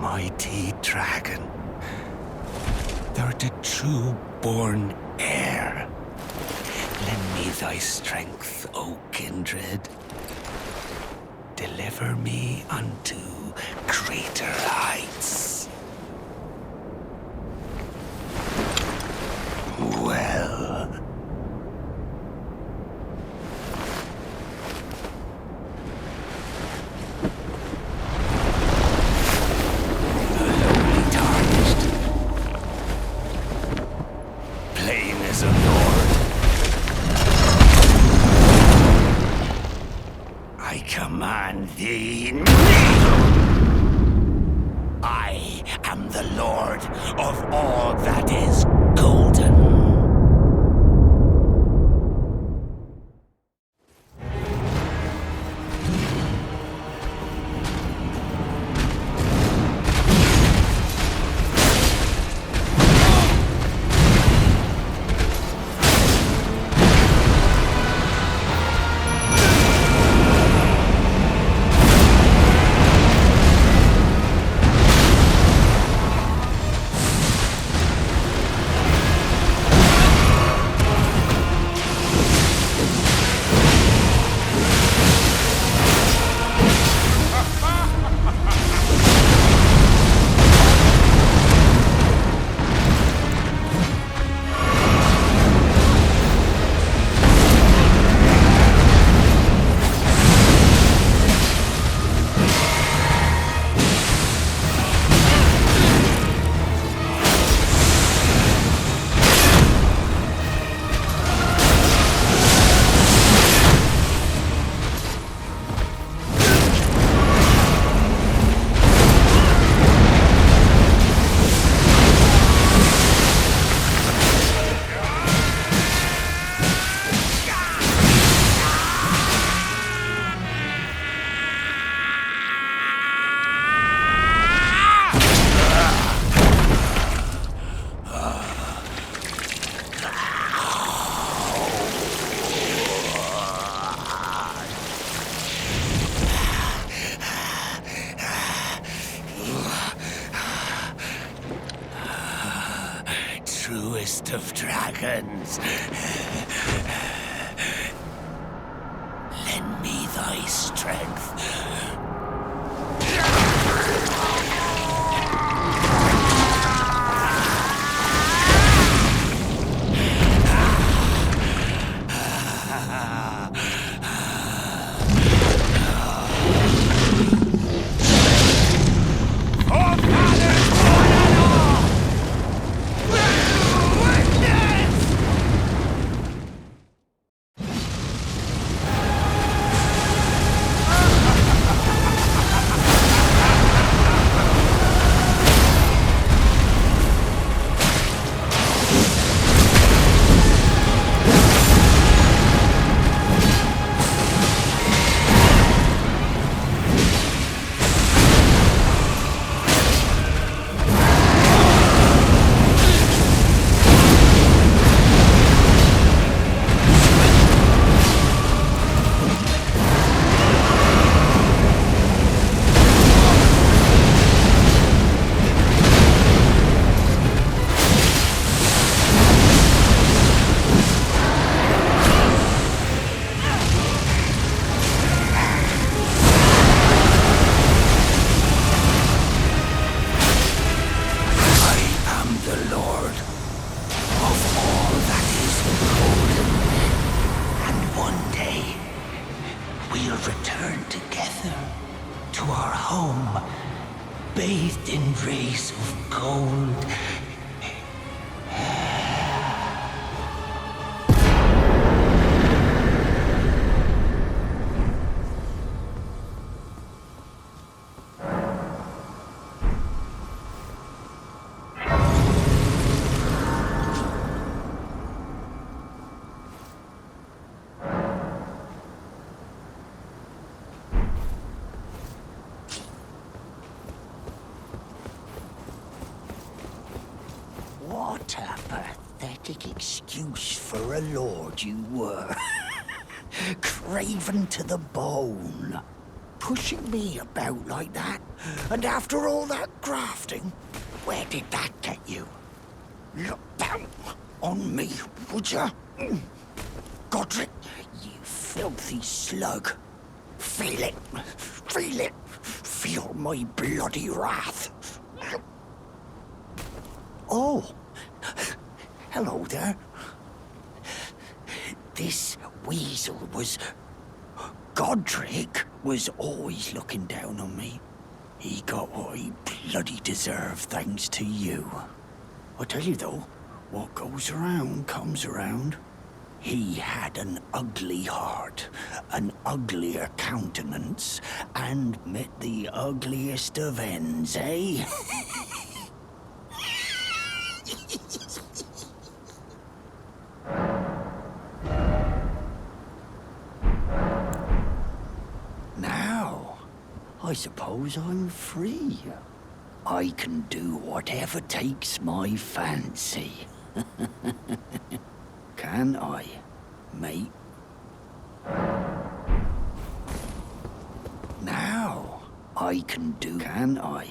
mighty dragon. Thou the true born heir. Lend me thy strength, O kindred. Deliver me unto greater heights. Well. Lowly tarnished. Plain as a lord. I command thee, kneel! I am the lord of all that is golden. Truest of dragons. Lend me thy strength. Return together to our home, bathed in rays of gold. What a pathetic excuse for a lord you were. Craven to the bone. pushing me about like that? And after all that grafting, where did that get you? Look down on me, would ya? Godric, you filthy slug. Feel it. Feel it. Feel my bloody wrath. Oh. Hello there. This weasel was... Godric was always looking down on me. He got what he bloody deserved thanks to you. I tell you though, what goes around comes around. He had an ugly heart, an uglier countenance, and met the ugliest of ends, eh? Now, I suppose I'm free. I can do whatever takes my fancy. Can I, mate? Now, I can do... Can I?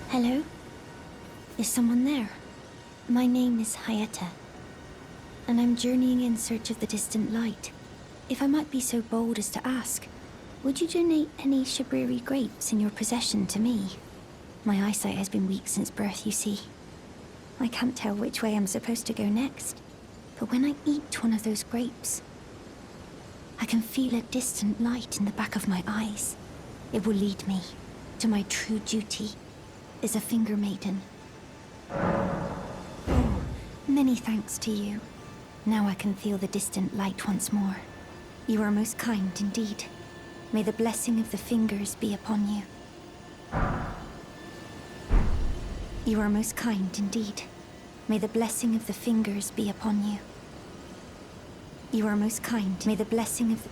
Hello? Is someone there? My name is Hayata, and I'm journeying in search of the distant light. If I might be so bold as to ask, would you donate any Shabriri grapes in your possession to me? My eyesight has been weak since birth, you see. I can't tell which way I'm supposed to go next, but when I eat one of those grapes, I can feel a distant light in the back of my eyes. It will lead me to my true duty as a finger maiden. Oh, many thanks to you. Now I can feel the distant light once more. You are most kind indeed. May the blessing of the fingers be upon you. You are most kind indeed. May the blessing of the fingers be upon you. You are most kind. May the blessing of the...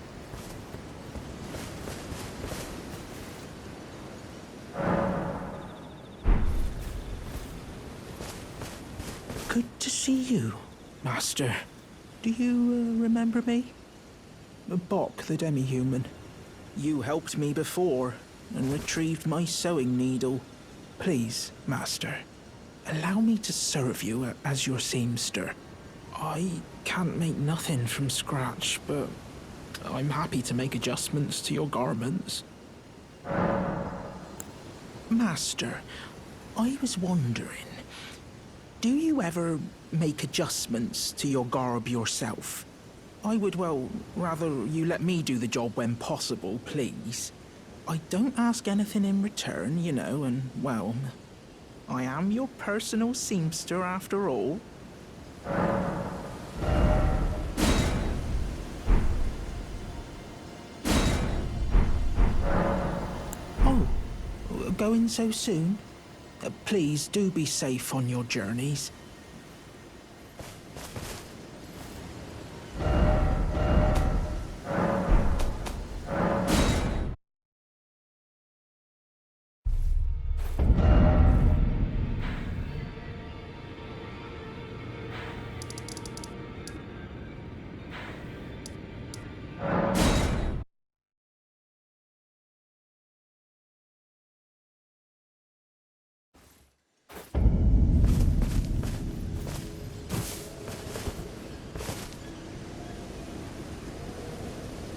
Good to see you, Master, do you remember me? Bok, the demi-human. You helped me before and retrieved my sewing needle. Please, Master, allow me to serve you as your seamster. I can't make nothing from scratch, but I'm happy to make adjustments to your garments. Master, I was wondering, do you ever make adjustments to your garb yourself? I would, well, rather you let me do the job when possible, please. I don't ask anything in return, you know, and, well, I am your personal seamster after all. Oh, going so soon? Please do be safe on your journeys.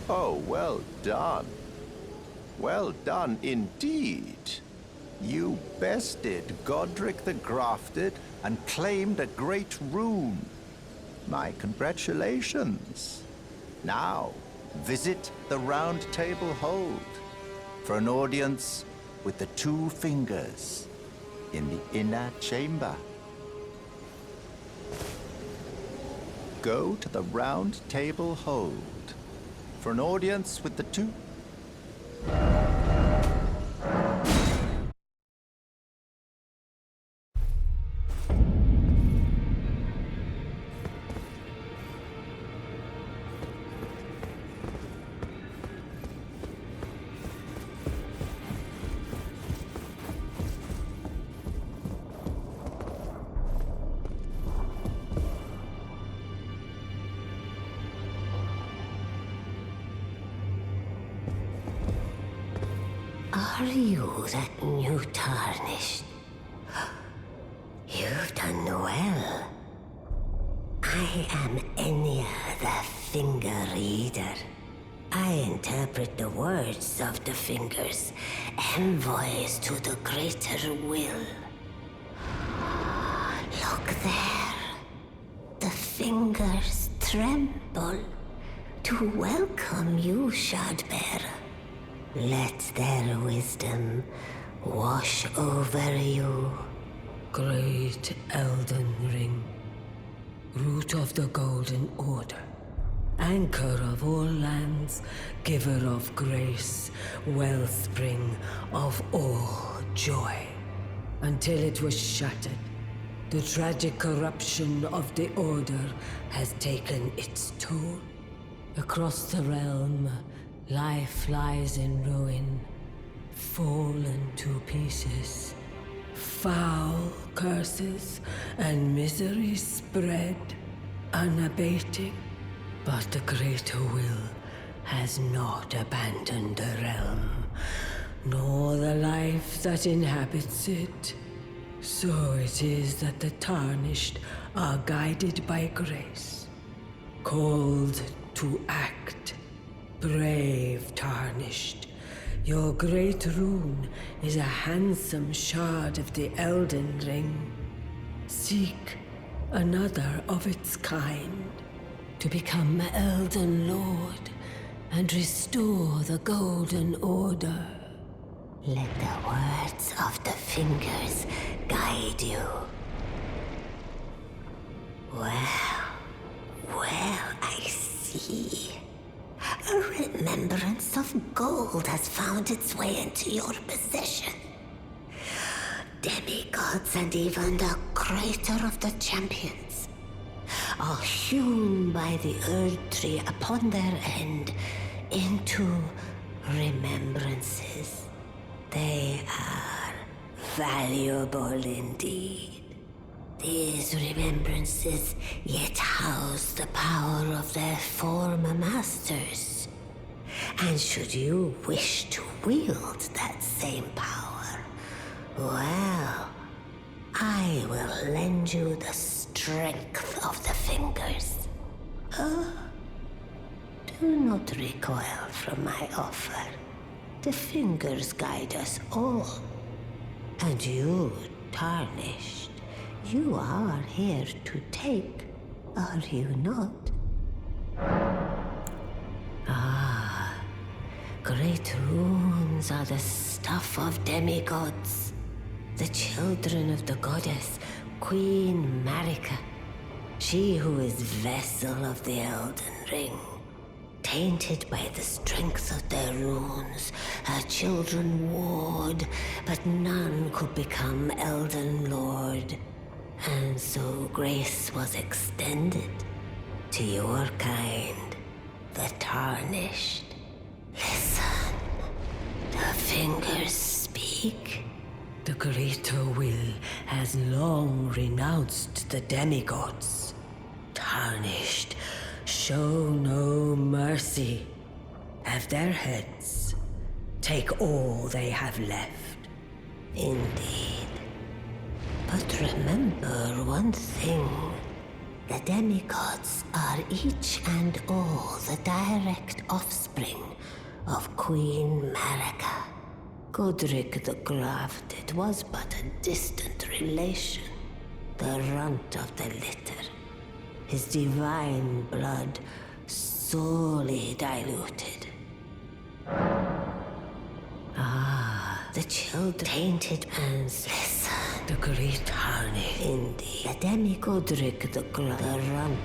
Oh, well done. Well done indeed. You bested Godric the Grafted and claimed a great rune. My congratulations. Now, visit the Round Table Hold for an audience with the two fingers in the inner chamber. Go to the Round Table Hold for an audience with the two... Are you that new tarnished? You've done well. I am Enya the Finger Reader. I interpret the words of the fingers, envoys to the greater will. Look there. The fingers tremble to welcome you, Shardbearer. Let their wisdom wash over you. Great Elden Ring, root of the Golden Order, anchor of all lands, giver of grace, wellspring of all joy. Until it was shattered, the tragic corruption of the Order has taken its toll. Across the realm, life lies in ruin, fallen to pieces. Foul curses and misery spread, unabating. But the greater will has not abandoned the realm, nor the life that inhabits it. So it is that the Tarnished are guided by grace, called to act. Brave Tarnished, your great rune is a handsome shard of the Elden Ring. Seek another of its kind to become Elden Lord and restore the Golden Order. Let the words of the fingers guide you. Well, I see. A remembrance of gold has found its way into your possession. Demigods and even the creator of the champions are hewn by the Earth Tree upon their end into remembrances. They are valuable indeed. These remembrances yet house the power of their former masters. And should you wish to wield that same power, well, I will lend you the strength of the fingers. Do not recoil from my offer. The fingers guide us all. And you, Tarnished, you are here to take, are you not? Ah, great runes are the stuff of demigods, the children of the goddess, Queen Marika, she who is vessel of the Elden Ring. Tainted by the strength of their runes, her children warred, but none could become Elden Lord. And so grace was extended to your kind, the Tarnished. Listen, the fingers speak. The greater will has long renounced the demigods. Tarnished, show no mercy. Have their heads. Take all they have left. Indeed. But remember one thing. The demigods are each and all the direct offspring of Queen Marika. Godric the Grafted was but a distant relation, the runt of the litter. His divine blood sorely diluted. Ah, the children tainted and listen. The great harney. Indeed, the demi-Godric the runt.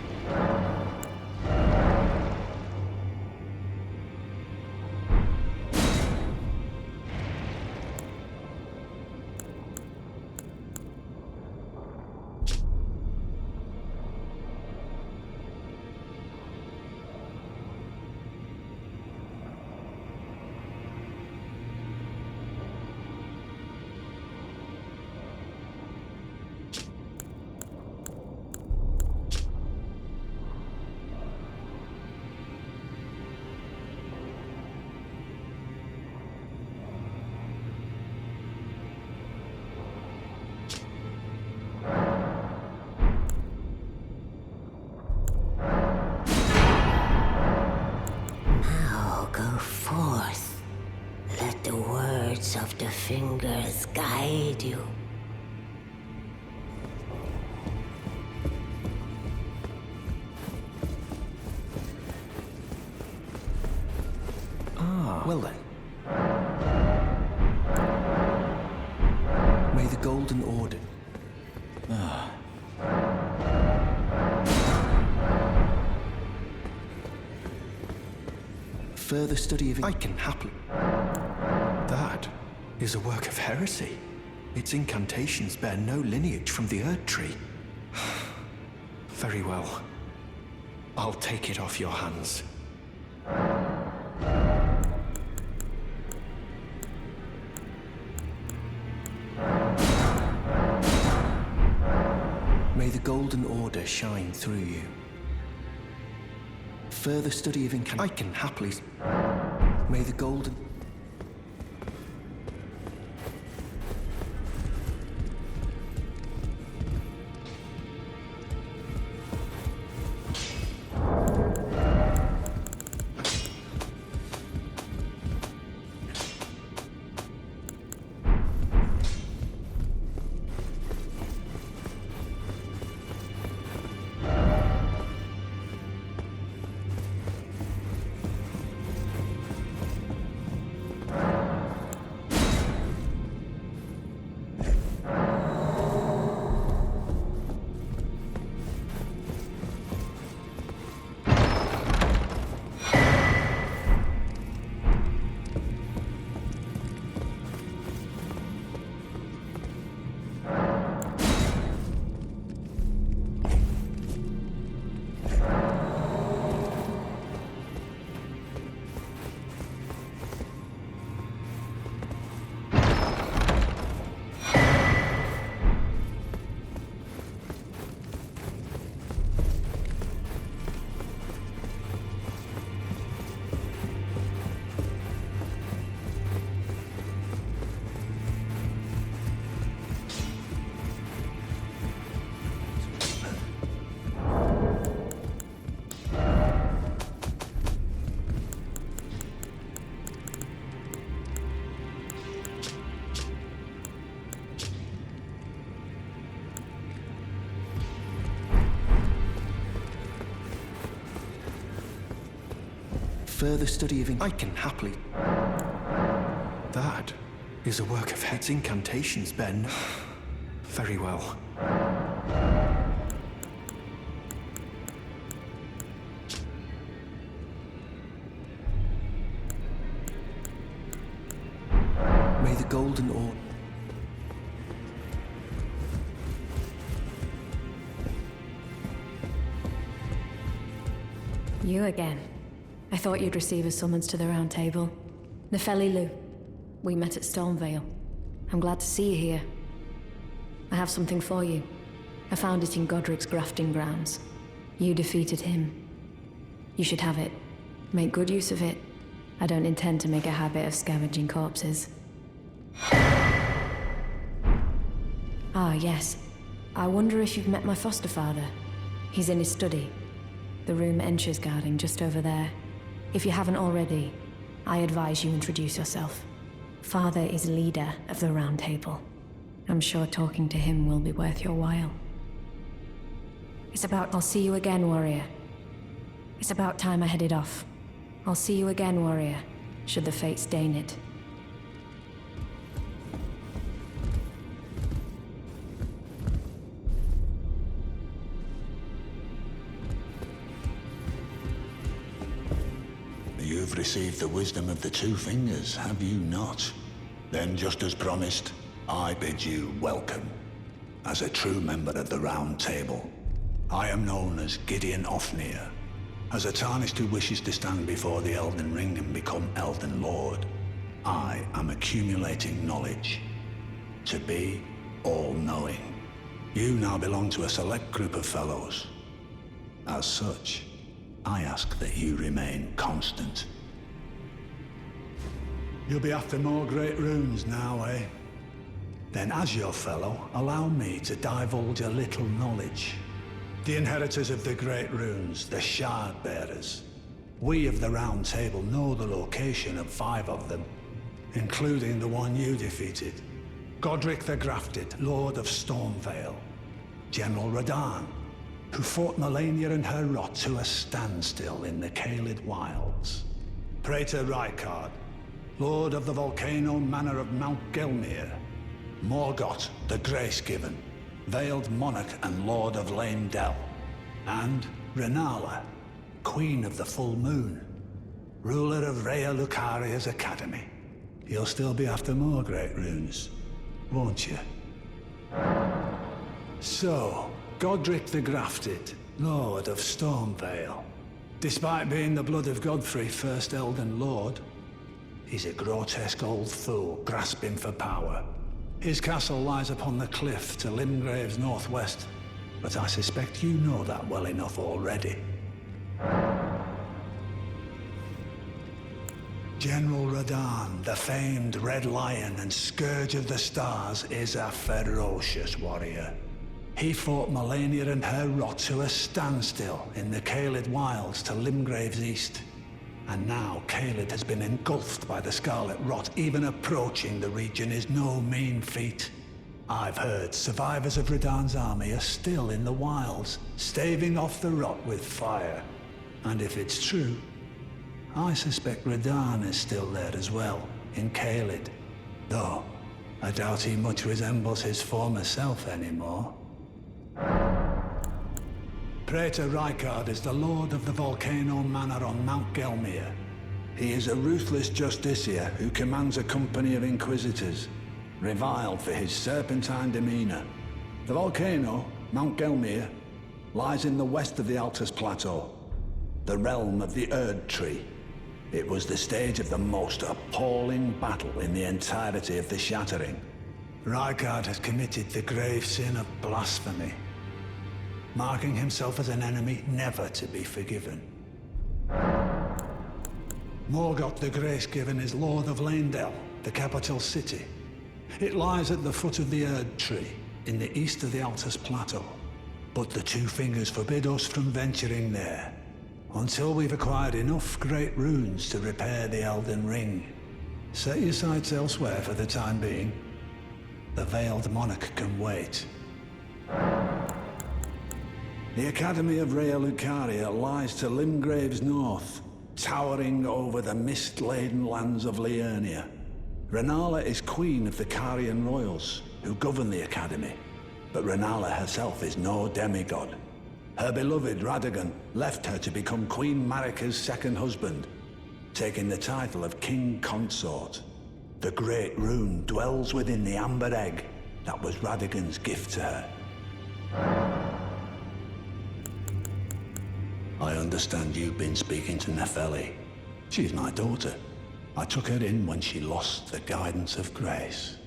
Of the fingers guide you. Well then. May the Golden Order... Further study of... I can happily... That is a work of heresy. Its incantations bear no lineage from the Erd Tree. Very well. I'll take it off your hands. May the Golden Order shine through you. Further study of I can happily... May the Golden... further study of I can happily... That is a work of its incantations, Ben. Very well. May the golden orb... You again. I thought you'd receive a summons to the Round Table. Nefeli Lu. We met at Stormvale. I'm glad to see you here. I have something for you. I found it in Godric's grafting grounds. You defeated him. You should have it. Make good use of it. I don't intend to make a habit of scavenging corpses. Ah, yes. I wonder if you've met my foster father. He's in his study. The room Ensha's guarding just over there. If you haven't already, I advise you introduce yourself. Father is leader of the Round Table. I'm sure talking to him will be worth your while. I'll see you again, warrior. It's about time I headed off. I'll see you again, warrior, should the fates deign it. You've received the wisdom of the Two Fingers, have you not? Then, just as promised, I bid you welcome. As a true member of the Round Table, I am known as Gideon Ofnir. As a Tarnished who wishes to stand before the Elden Ring and become Elden Lord, I am accumulating knowledge. To be all-knowing. You now belong to a select group of fellows. As such, I ask that you remain constant. You'll be after more great runes now, eh? Then as your fellow, allow me to divulge a little knowledge. The inheritors of the great runes, the Shard Bearers. We of the Round Table know the location of 5 of them, including the one you defeated. Godric the Grafted, Lord of Stormvale. General Radahn, who fought Melania and her rot to a standstill in the Caelid Wilds. Praetor Rykard, Lord of the Volcano Manor of Mount Gelmir. Morgoth the Grace-Given, Veiled Monarch and Lord of Leyndell. And Renala, Queen of the Full Moon, ruler of Rhea Lucaria's Academy. You'll still be after more great runes, won't you? So, Godric the Grafted, Lord of Stormvale. Despite being the blood of Godfrey, first Elden Lord, he's a grotesque old fool grasping for power. His castle lies upon the cliff to Limgrave's northwest, but I suspect you know that well enough already. General Radahn, the famed Red Lion and Scourge of the Stars, is a ferocious warrior. He fought Melania and her rot to a standstill in the Caelid Wilds to Limgrave's east. And now Caelid has been engulfed by the Scarlet Rot. Even approaching the region is no mean feat. I've heard survivors of Radahn's army are still in the wilds, staving off the rot with fire. And if it's true, I suspect Radahn is still there as well, in Caelid. Though, I doubt he much resembles his former self anymore. Praetor Rykard is the Lord of the Volcano Manor on Mount Gelmir. He is a ruthless justiciar who commands a company of inquisitors, reviled for his serpentine demeanor. The volcano, Mount Gelmir, lies in the west of the Altus Plateau, the realm of the Erd Tree. It was the stage of the most appalling battle in the entirety of the Shattering. Rykard has committed the grave sin of blasphemy, marking himself as an enemy never to be forgiven. Morgoth the Grace-Given is Lord of Leyndell, the capital city. It lies at the foot of the Erd Tree, in the east of the Altus Plateau. But the Two Fingers forbid us from venturing there, until we've acquired enough great runes to repair the Elden Ring. Set your sights elsewhere for the time being. The Veiled Monarch can wait. The Academy of Rhea Lucaria lies to Limgrave's north, towering over the mist-laden lands of Liurnia. Renala is queen of the Carian royals, who govern the Academy. But Renala herself is no demigod. Her beloved Radagon left her to become Queen Marika's second husband, taking the title of King Consort. The Great Rune dwells within the Amber Egg that was Radagon's gift to her. I understand you've been speaking to Nefeli. She's my daughter. I took her in when she lost the guidance of grace.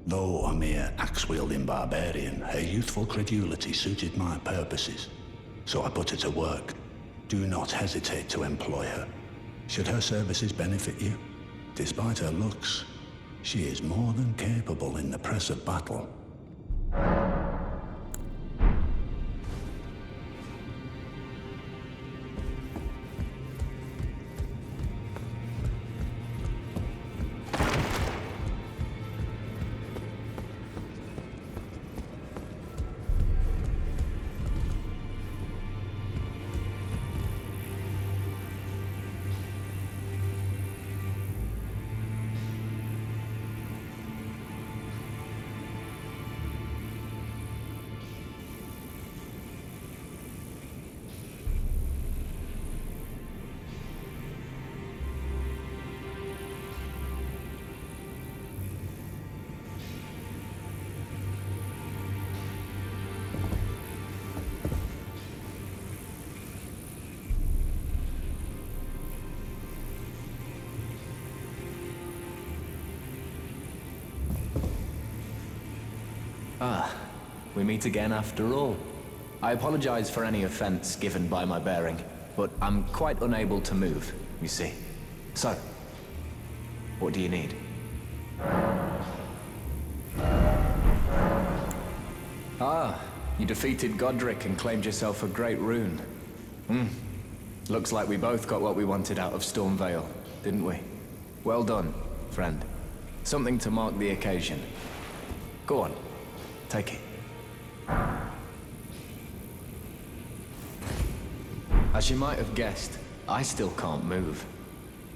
Though a mere axe-wielding barbarian, her youthful credulity suited my purposes. So I put her to work. Do not hesitate to employ her. Should her services benefit you, despite her looks, she is more than capable in the press of battle. Ah, we meet again after all. I apologize for any offense given by my bearing, but I'm quite unable to move, you see. So, what do you need? Ah, you defeated Godric and claimed yourself a great rune. Looks like we both got what we wanted out of Stormvale, didn't we? Well done, friend. Something to mark the occasion. Go on. Take it. As you might have guessed, I still can't move.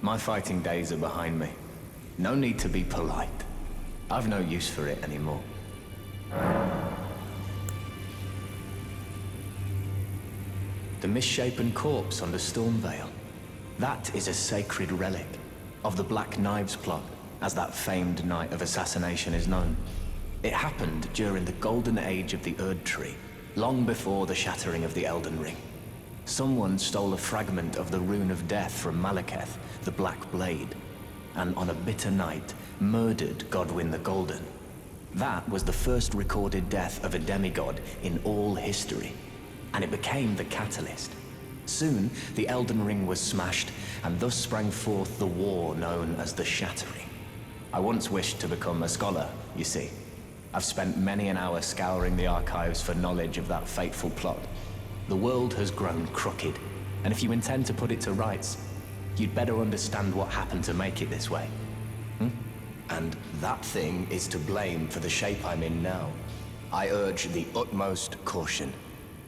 My fighting days are behind me. No need to be polite. I've no use for it anymore. The misshapen corpse under Stormvale. That is a sacred relic of the Black Knives plot, as that famed night of assassination is known. It happened during the golden age of the Erd Tree, long before the shattering of the Elden Ring. Someone stole a fragment of the Rune of Death from Malekith, the Black Blade, and on a bitter night, murdered Godwyn the Golden. That was the first recorded death of a demigod in all history, and it became the catalyst. Soon, the Elden Ring was smashed, and thus sprang forth the war known as the Shattering. I once wished to become a scholar, you see. I've spent many an hour scouring the archives for knowledge of that fateful plot. The world has grown crooked, and if you intend to put it to rights, you'd better understand what happened to make it this way. And that thing is to blame for the shape I'm in now. I urge the utmost caution.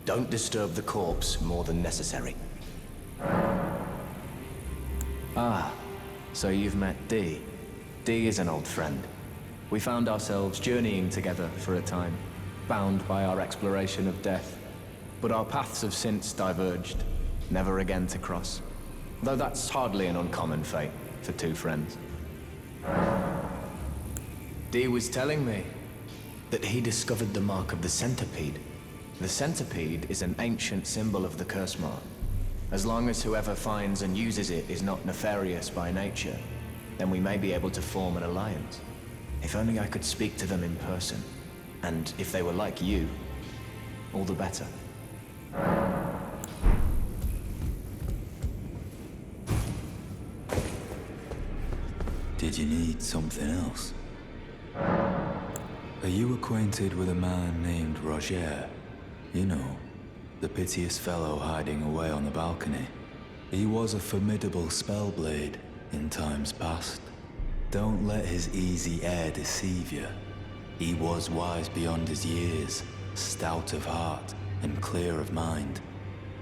Don't disturb the corpse more than necessary. Ah, so you've met Dee. Dee is an old friend. We found ourselves journeying together for a time, bound by our exploration of death. But our paths have since diverged, never again to cross. Though that's hardly an uncommon fate for two friends. Dee was telling me that he discovered the mark of the centipede. The centipede is an ancient symbol of the curse mark. As long as whoever finds and uses it is not nefarious by nature, then we may be able to form an alliance. If only I could speak to them in person. And if they were like you, all the better. Did you need something else? Are you acquainted with a man named Roger? You know, the piteous fellow hiding away on the balcony. He was a formidable spellblade in times past. Don't let his easy air deceive you. He was wise beyond his years, stout of heart and clear of mind.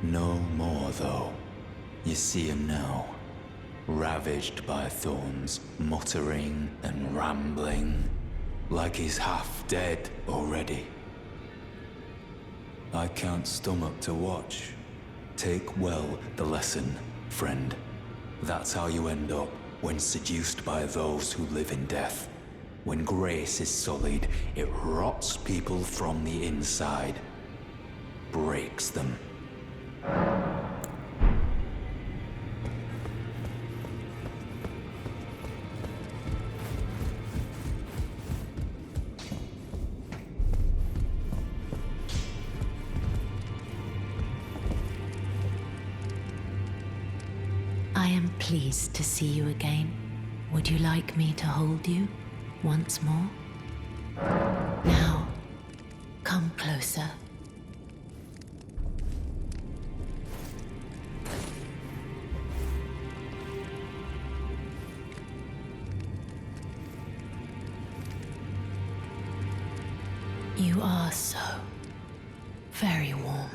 No more, though. You see him now, ravaged by thorns, muttering and rambling, like he's half dead already. I can't stomach to watch. Take well the lesson, friend. That's how you end up when seduced by those who live in death. When grace is sullied, it rots people from the inside, breaks them. I am pleased to see you again. Would you like me to hold you once more? Now, come closer. You are so very warm.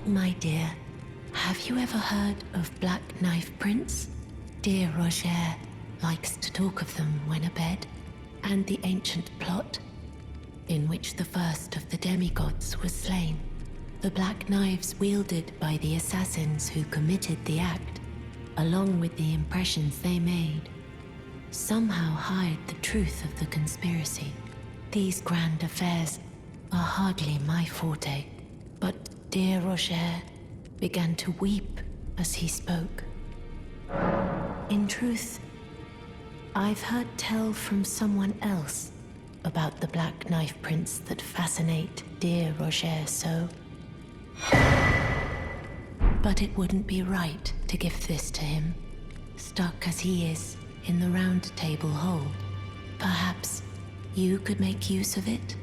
My dear, have you ever heard of Black Knife Prince? Dear Roger likes to talk of them when abed, and the ancient plot in which the first of the demigods was slain. The black knives wielded by the assassins who committed the act, along with the impressions they made, somehow hide the truth of the conspiracy. These grand affairs are hardly my forte, but dear Roger began to weep as he spoke. In truth, I've heard tell from someone else about the Black Knife Prince that fascinate dear Roger so. But it wouldn't be right to give this to him, stuck as he is in the Round Table Hole. Perhaps you could make use of it?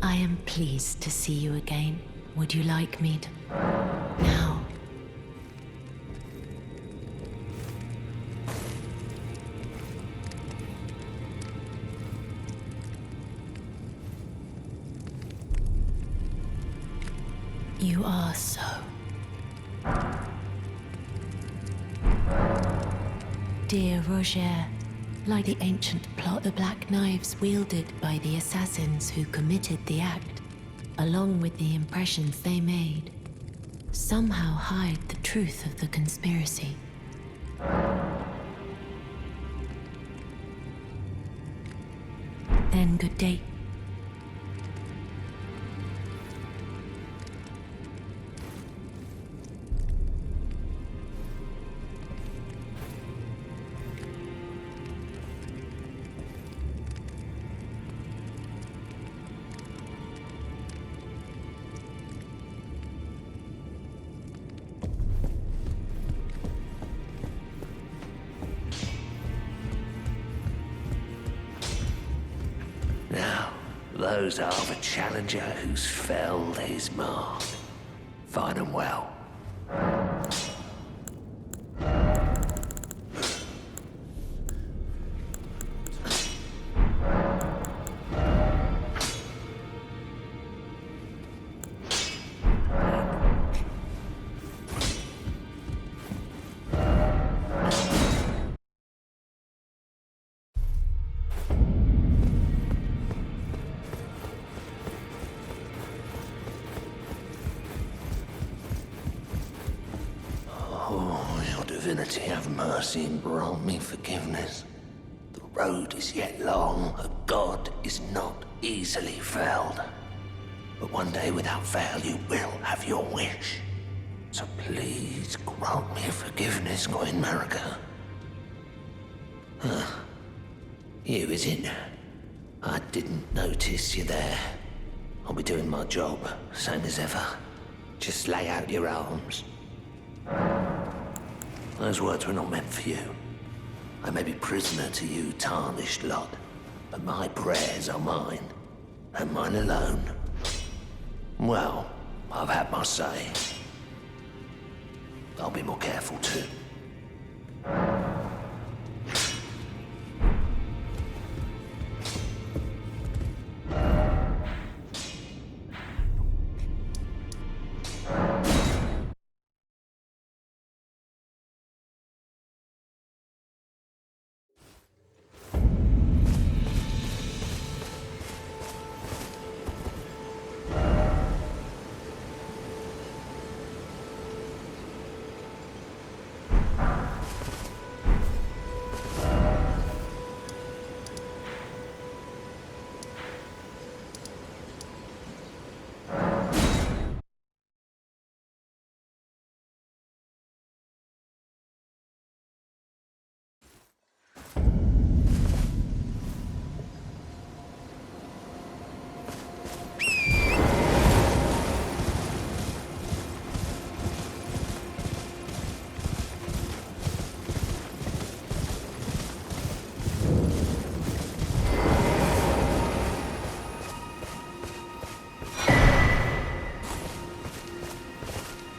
I am pleased to see you again. Would you like me to... Now. You are so... Dear Roger, like the ancient plot, the black knives wielded by the assassins who committed the act, along with the impressions they made, somehow hide the truth of the conspiracy. Then good day. Now, those are the challenger who's felled his mark. Find 'em well. Divinity, have mercy and grant me forgiveness. The road is yet long, a god is not easily felled. But one day without fail you will have your wish. So please grant me forgiveness, Queen Marika. You, is it? I didn't notice you there. I'll be doing my job, same as ever. Just lay out your arms. Those words were not meant for you. I may be prisoner to you tarnished lot, but my prayers are mine, and mine alone. Well, I've had my say. I'll be more careful too.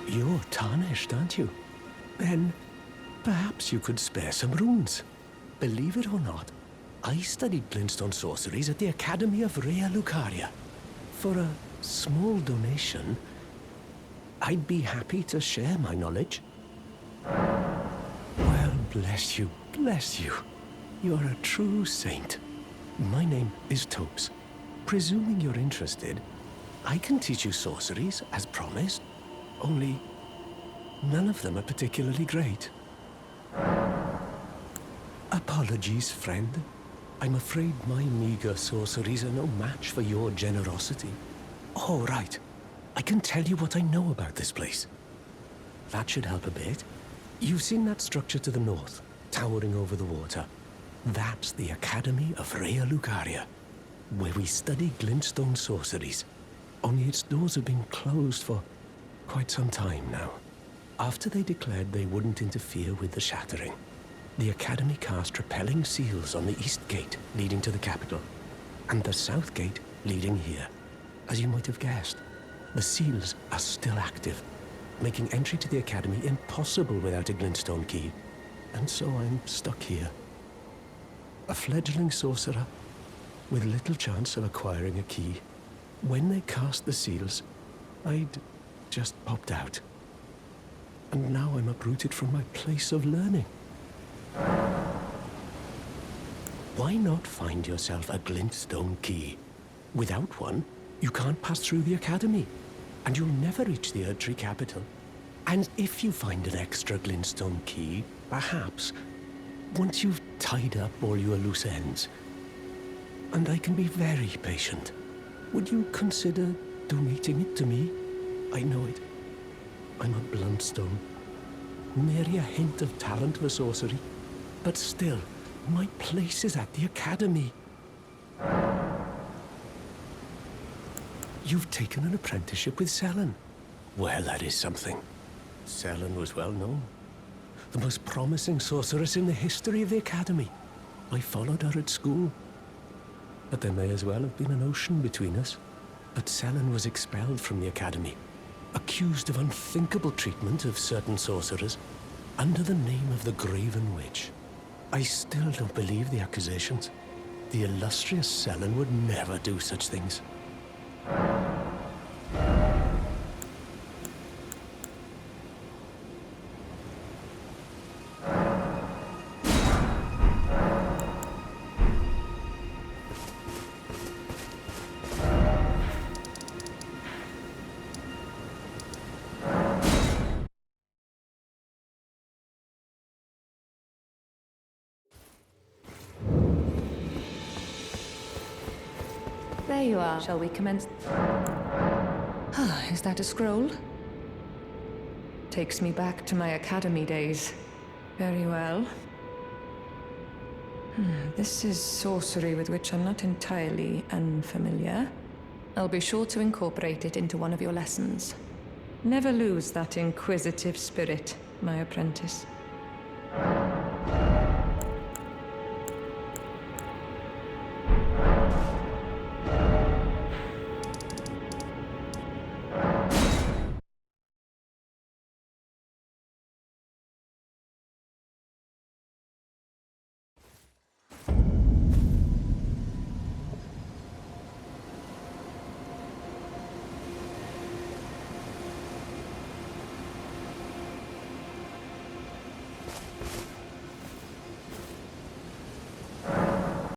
You're tarnished, aren't you? Then, perhaps you could spare some runes. Believe it or not, I studied glintstone sorceries at the Academy of Rea Lucaria. For a small donation, I'd be happy to share my knowledge. Well, bless you, bless you. You're a true saint. My name is Topes. Presuming you're interested, I can teach you sorceries, as promised. Only, none of them are particularly great. Apologies, friend. I'm afraid my meager sorceries are no match for your generosity. Oh, right. I can tell you what I know about this place. That should help a bit. You've seen that structure to the north, towering over the water. That's the Academy of Rea Lucaria, where we study glintstone sorceries. Only its doors have been closed for quite some time now. After they declared they wouldn't interfere with the shattering, the Academy cast repelling seals on the east gate leading to the capital, and the south gate leading here. As you might have guessed, the seals are still active, making entry to the Academy impossible without a glintstone key. And so I'm stuck here. A fledgling sorcerer with little chance of acquiring a key. When they cast the seals, I'd just popped out. And now I'm uprooted from my place of learning. Why not find yourself a glintstone key? Without one, you can't pass through the Academy, and you'll never reach the Erdtree capital. And if you find an extra glintstone key, perhaps, once you've tied up all your loose ends, and I can be very patient, would you consider donating it to me? I know it. I'm a bluntstone. Nary a hint of talent for sorcery. But still, my place is at the Academy. You've taken an apprenticeship with Selen. Well, that is something. Selen was well known. The most promising sorceress in the history of the Academy. I followed her at school. But there may as well have been an ocean between us. But Selen was expelled from the Academy, accused of unthinkable treatment of certain sorcerers, under the name of the Graven Witch. I still don't believe the accusations. The illustrious Selen would never do such things. There you are. Shall we commence? Is that a scroll? Takes me back to my academy days. Very well. This is sorcery with which I'm not entirely unfamiliar. I'll be sure to incorporate it into one of your lessons. Never lose that inquisitive spirit, my apprentice.